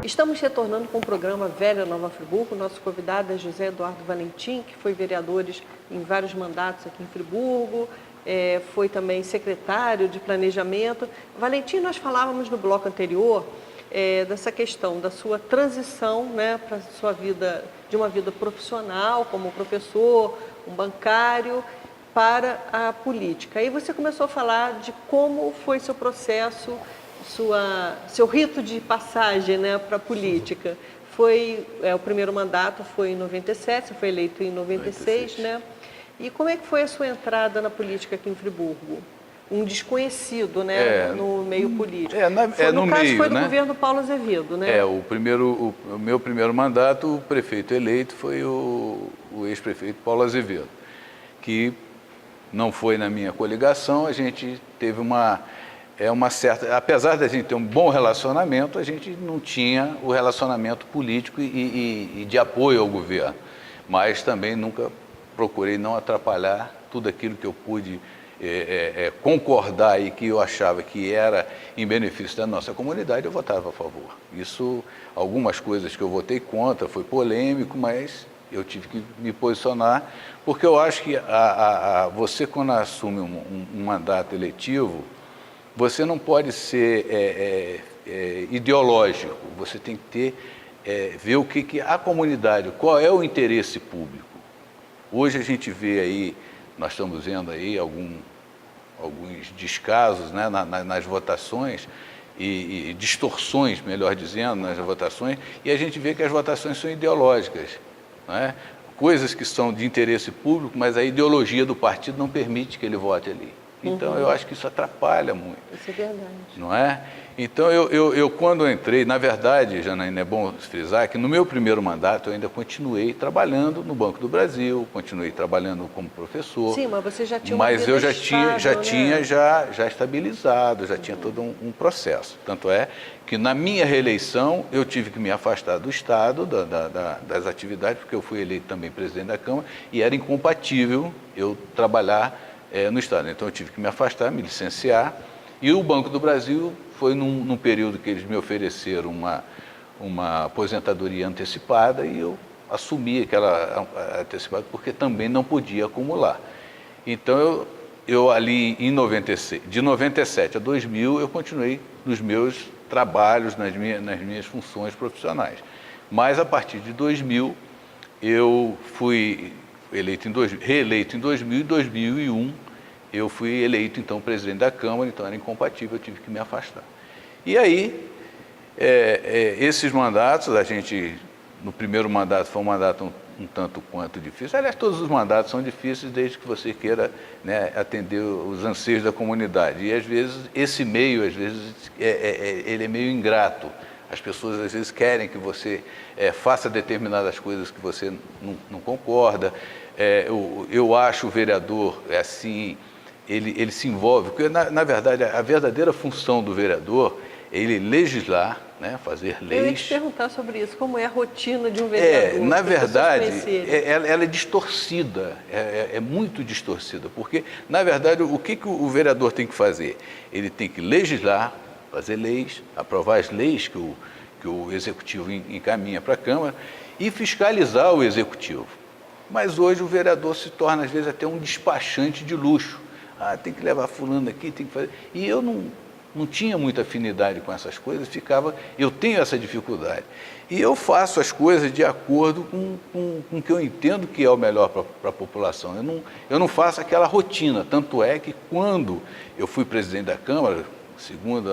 Estamos retornando com o programa Velha Nova Friburgo. Nosso convidado é José Eduardo Valentim, que foi vereador em vários mandatos aqui em Friburgo, foi também secretário de Planejamento. Valentim, nós falávamos no bloco anterior dessa questão da sua transição, né, para a sua vida, de uma vida profissional, como professor, um bancário, para a política. Aí você começou a falar de como foi seu processo, seu rito de passagem, né, para a política. O primeiro mandato foi em 97, você foi eleito em 96, né? E como é que foi a sua entrada na política aqui em Friburgo? Um desconhecido, né, no meio político. No caso, foi do governo Paulo Azevedo, né? O meu primeiro mandato, o prefeito eleito foi o ex-prefeito Paulo Azevedo, que não foi na minha coligação. A gente teve uma certa... Apesar de a gente ter um bom relacionamento, a gente não tinha o relacionamento político e de apoio ao governo. Mas também nunca procurei não atrapalhar tudo aquilo que eu pude concordar e que eu achava que era em benefício da nossa comunidade, eu votava a favor. Isso, algumas coisas que eu votei contra, foi polêmico, mas eu tive que me posicionar, porque eu acho que você, quando assume um mandato eletivo, você não pode ser ideológico, você tem que ver o que a comunidade, qual é o interesse público. Hoje a gente vê aí, nós estamos vendo aí alguns descasos, né, nas votações, e distorções, melhor dizendo, nas votações, e a gente vê que as votações são ideológicas, não é? Coisas que são de interesse público, mas a ideologia do partido não permite que ele vote ali. Então, eu acho que isso atrapalha muito. Isso é verdade. Não é? Então, eu quando entrei, na verdade, Janaína, é bom frisar que no meu primeiro mandato eu ainda continuei trabalhando no Banco do Brasil, continuei trabalhando como professor. Sim, mas você já tinha uma vida Mas eu já estável, tinha né? já estabilizado, já tinha todo um processo. Tanto é que na minha reeleição eu tive que me afastar do Estado, das atividades, porque eu fui eleito também presidente da Câmara, e era incompatível eu trabalhar no Estado. Então eu tive que me afastar, me licenciar, e o Banco do Brasil foi num período que eles me ofereceram uma aposentadoria antecipada, e eu assumi aquela antecipada porque também não podia acumular. Então eu ali em 96, de 97 a 2000 eu continuei nos meus trabalhos, nas minhas funções profissionais. Mas a partir de 2000 eu fui reeleito em 2000 e 2001 eu fui eleito, então, presidente da Câmara, então era incompatível, eu tive que me afastar. E aí, esses mandatos, no primeiro mandato foi um mandato um tanto quanto difícil. Aliás, todos os mandatos são difíceis desde que você queira, né, atender os anseios da comunidade. E, às vezes, esse meio, ele é meio ingrato. As pessoas, às vezes, querem que você faça determinadas coisas que você não concorda. Eu acho o vereador, assim, ele se envolve, porque, na verdade, a verdadeira função do vereador é ele legislar, né, fazer leis. Eu ia te perguntar sobre isso, como é a rotina de um vereador? Na verdade, ela é distorcida, é muito distorcida, porque, na verdade, o que o vereador tem que fazer? Ele tem que legislar, fazer leis, aprovar as leis que o Executivo encaminha para a Câmara e fiscalizar o Executivo. Mas hoje o vereador se torna, às vezes, até um despachante de luxo. Tem que levar fulano aqui, tem que fazer... E eu não tinha muita afinidade com essas coisas, eu tenho essa dificuldade. E eu faço as coisas de acordo com o que eu entendo que é o melhor para a população. Eu não faço aquela rotina, tanto é que quando eu fui presidente da Câmara, segundo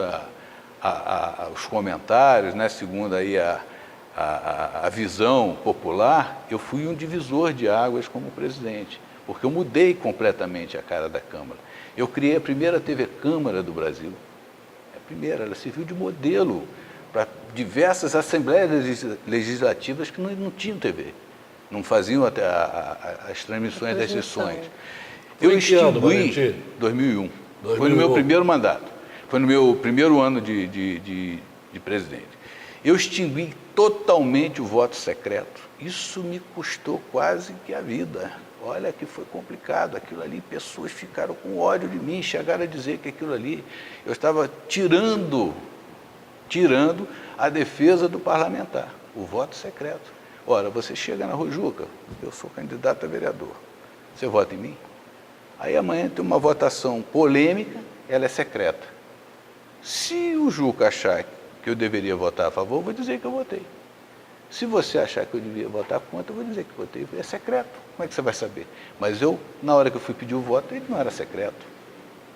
os comentários, né, segundo aí a visão popular, eu fui um divisor de águas como presidente, porque eu mudei completamente a cara da Câmara. Eu criei a primeira TV Câmara do Brasil. Ela serviu de modelo para diversas assembleias legislativas que não tinham TV, não faziam até as transmissões das sessões. Eu extingui 2001. Foi no meu primeiro mandato, foi no meu primeiro ano de presidente. Eu extingui totalmente o voto secreto. Isso me custou quase que a vida. Olha que foi complicado aquilo ali, pessoas ficaram com ódio de mim, chegaram a dizer que aquilo ali, eu estava tirando tirando a defesa do parlamentar, o voto secreto. Ora, você chega na Rua Juca, eu sou candidato a vereador, você vota em mim? Aí amanhã tem uma votação polêmica, ela é secreta. Se o Juca achar que eu deveria votar a favor, eu vou dizer que eu votei. Se você achar que eu devia votar contra, eu vou dizer que votei. É secreto. Como é que você vai saber? Mas eu, na hora que eu fui pedir o voto, ele não era secreto.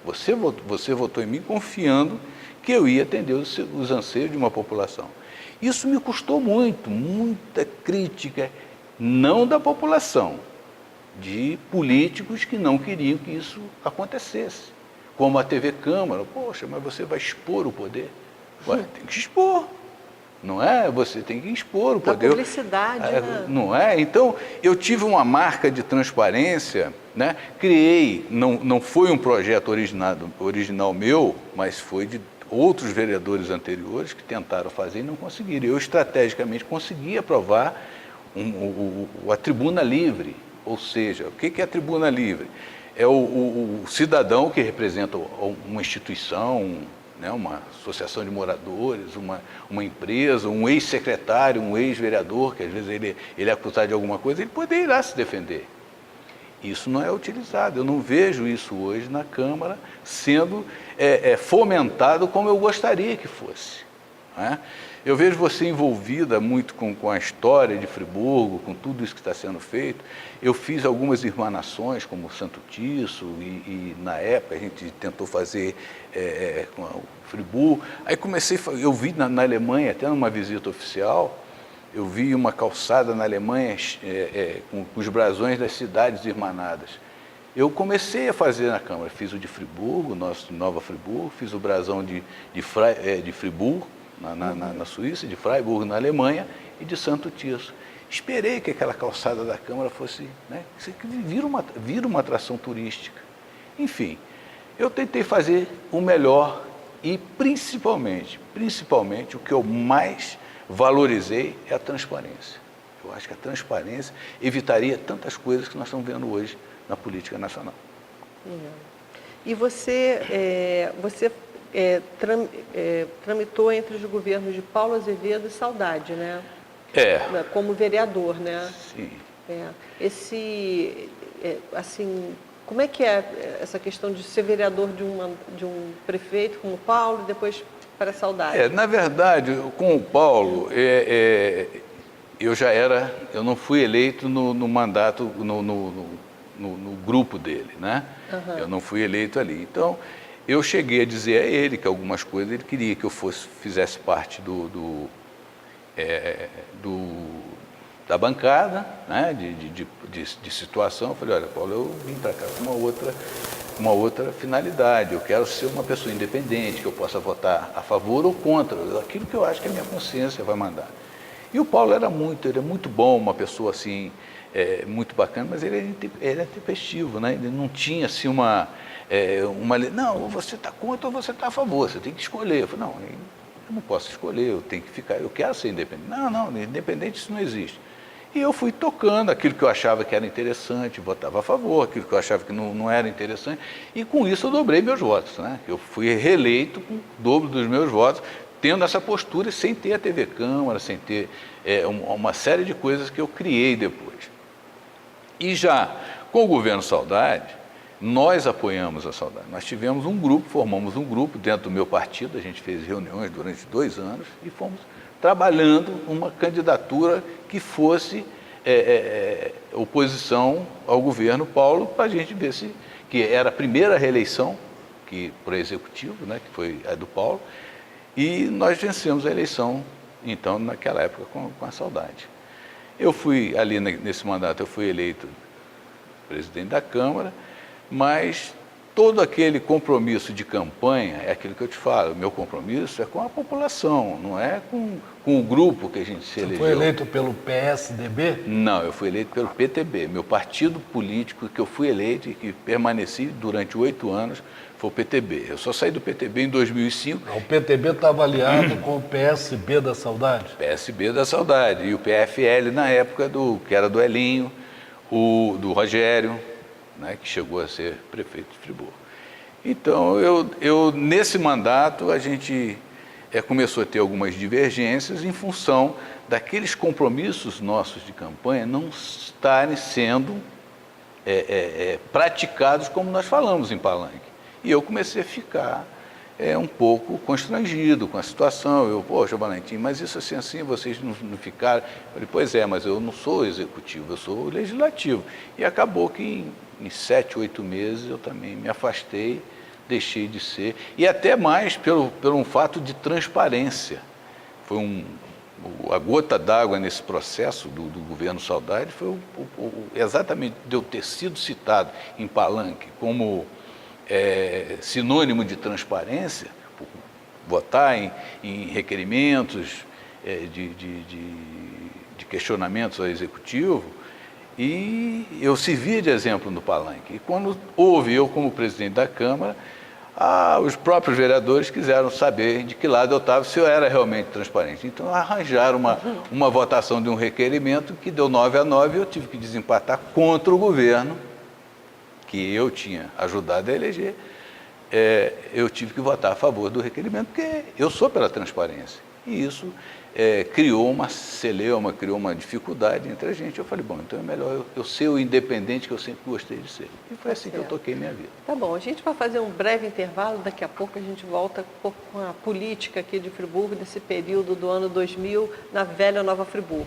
Você votou em mim confiando que eu ia atender os anseios de uma população. Isso me custou muito, muita crítica, não da população, de políticos que não queriam que isso acontecesse. Como a TV Câmara, poxa, mas você vai expor o poder? Ué, tem que expor. Não é? Você tem que expor o poder. Da publicidade, né? Não é? Então, eu tive uma marca de transparência, né? Criei, não foi um projeto original meu, mas foi de outros vereadores anteriores que tentaram fazer e não conseguiram. Eu, estrategicamente, consegui aprovar a tribuna livre. Ou seja, o que é a tribuna livre? É o cidadão que representa uma instituição, né, uma associação de moradores, uma empresa, um ex-secretário, um ex-vereador, que às vezes ele é acusado de alguma coisa, ele poder ir lá se defender. Isso não é utilizado. Eu não vejo isso hoje na Câmara sendo fomentado como eu gostaria que fosse. Né? Eu vejo você envolvida muito com a história de Friburgo, com tudo isso que está sendo feito. Eu fiz algumas irmanações, como Santo Tirso, e na época a gente tentou fazer com o Friburgo. Aí eu vi na Alemanha, até numa visita oficial, eu vi uma calçada na Alemanha com os brasões das cidades irmanadas. Eu comecei a fazer na Câmara, fiz o de Friburgo, Nova Friburgo, fiz o brasão de Friburgo, na Suíça, de Freiburg, na Alemanha, e de Santo Tirso. Esperei que aquela calçada da Câmara fosse, né, vira uma atração turística. Enfim, eu tentei fazer o melhor e, principalmente, o que eu mais valorizei é a transparência. Eu acho que a transparência evitaria tantas coisas que nós estamos vendo hoje na política nacional. E você tramitou entre os governos de Paulo Azevedo e Saudade, né? Como vereador, né? Sim. Assim, como é que é essa questão de ser vereador de um prefeito como Paulo e depois para a Saudade? Na verdade, com o Paulo, eu não fui eleito no mandato, no grupo dele, né? Uhum. Eu não fui eleito ali. Então, eu cheguei a dizer a ele que algumas coisas ele queria que eu fizesse parte da bancada, né, de situação. Eu falei, olha, Paulo, eu vim para cá com uma outra finalidade. Eu quero ser uma pessoa independente, que eu possa votar a favor ou contra, aquilo que eu acho que a minha consciência vai mandar. E o Paulo ele é muito bom, uma pessoa assim, muito bacana, mas ele é tempestivo, né? Ele não tinha assim uma não, ou você está contra ou você está a favor, você tem que escolher. Eu falei, não, eu não posso escolher, eu tenho que ficar, eu quero ser independente. Não, independente isso não existe. E eu fui tocando aquilo que eu achava que era interessante, votava a favor, aquilo que eu achava que não era interessante, e com isso eu dobrei meus votos, né? Eu fui reeleito com o dobro dos meus votos, tendo essa postura sem ter a TV Câmara, sem ter uma série de coisas que eu criei depois. E já com o governo Saudade, nós apoiamos a Saudade. Nós tivemos formamos um grupo dentro do meu partido, a gente fez reuniões durante 2 anos e fomos trabalhando uma candidatura que fosse oposição ao governo Paulo, para a gente ver que era a primeira reeleição para o executivo, né, que foi a do Paulo, e nós vencemos a eleição, então, naquela época, com a Saudade. Eu fui, ali nesse mandato, eu fui eleito presidente da Câmara, mas todo aquele compromisso de campanha, é aquilo que eu te falo, o meu compromisso é com a população, não é com o grupo que a gente se elegeu. Você foi eleito pelo PSDB? Não, eu fui eleito pelo PTB. Meu partido político que eu fui eleito e que permaneci durante 8 anos foi o PTB. Eu só saí do PTB em 2005. O PTB estava aliado com o PSB da Saudade? PSB da Saudade. E o PFL na época que era do Elinho, do Rogério, né, que chegou a ser prefeito de Friburgo. Então, eu nesse mandato, a gente começou a ter algumas divergências em função daqueles compromissos nossos de campanha não estarem sendo praticados como nós falamos em Palanque. E eu comecei a ficar um pouco constrangido com a situação. Eu, poxa, Valentim, mas isso assim, vocês não ficaram... Eu falei, pois é, mas eu não sou executivo, eu sou legislativo. E acabou que em 7, 8 meses eu também me afastei, deixei de ser, e até mais pelo um fato de transparência. Foi a gota d'água nesse processo do governo Saudade foi exatamente de eu ter sido citado em Palanque como sinônimo de transparência, votar em requerimentos de questionamentos ao Executivo, e eu servia de exemplo no Palanque. E quando houve, eu como presidente da Câmara, os próprios vereadores quiseram saber de que lado eu estava, se eu era realmente transparente. Então arranjaram uma votação de um requerimento que deu 9-9 e eu tive que desempatar contra o governo, que eu tinha ajudado a eleger. Eu tive que votar a favor do requerimento, porque eu sou pela transparência. E isso criou uma celeuma, criou uma dificuldade entre a gente. Eu falei, bom, então é melhor eu ser o independente que eu sempre gostei de ser. E foi assim que eu toquei minha vida. Tá bom, a gente vai fazer um breve intervalo, daqui a pouco a gente volta com a política aqui de Friburgo, desse período do ano 2000, na velha Nova Friburgo.